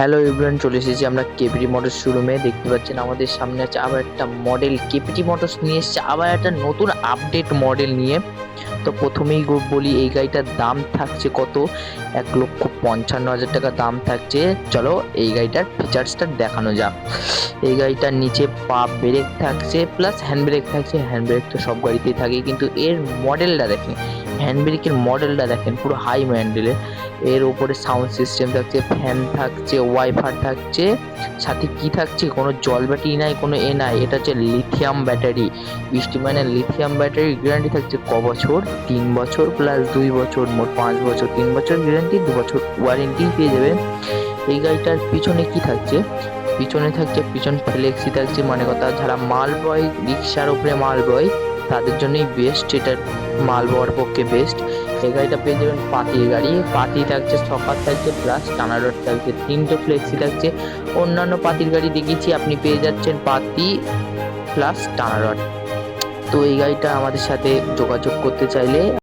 Hello everyone, চলে এসেছি আমরা কেপিটি মোটরস শোরুমে। দেখতে পাচ্ছেন আমাদের সামনে আছে আবার একটা মডেল। কেপিটি মোটরস নিয়ে এসেছে আবার একটা নতুন আপডেট মডেল নিয়ে। তো প্রথমেই বলি এই গাড়িটার দাম থাকছে কত, 1,55,000 টাকা দাম থাকছে। চলো এই গাড়িটার ফিচার্সটা দেখানো যাক। এই গাড়িটার নিচে পা ব্রেক থাকছে প্লাস হ্যান্ড ব্রেক থাকছে। হ্যান্ড ব্রেক তো সব গাড়িতেই থাকে, কিন্তু এর মডেলটা দেখেন, হ্যান্ড ব্রেকের মডেলটা দেখেন পুরো হাই মডেলের। এর উপরে সাউন্ড সিস্টেম থাকছে, ফ্যান থাকছে, ওয়াইফাই থাকছে, সাথে কি থাকছে কোনো জল ব্যাটারি নাই, কোনো নাই। এটা হচ্ছে লিথিয়াম ব্যাটারি। বৃষ্টি মানে লিথিয়াম ব্যাটারি। গ্যারান্টি থাকছে ক বছর, 3 বছর প্লাস 2 বছর, মোট 5 বছর। 3 বছর গ্যারান্টি, 2 বছর ওয়ারেন্টি পেয়ে যাবেন। এই গাড়িটার পিছনে কি থাকছে, পিছনে থাকছে পিছন ফ্লেক্সি থাকছে, মানে কথা যারা মাল বয়, রিক্সার উপরে মাল বয় তাদের জন্যই বেস্ট। এটা মাল বওয়ার পক্ষে বেস্ট। এই গাড়িটা পেয়ে যাবেন পাতির গাড়ি। পাতি থাকছে, সকার থাকছে প্লাস টানা রড থাকছে, 3টে ফ্লেক্সি থাকছে। অন্যান্য পাতির গাড়ি দেখেছি, আপনি পেয়ে যাচ্ছেন পাতি প্লাস টানা রড। তো এই গাড়িটা আমাদের সাথে যোগাযোগ করতে চাইলে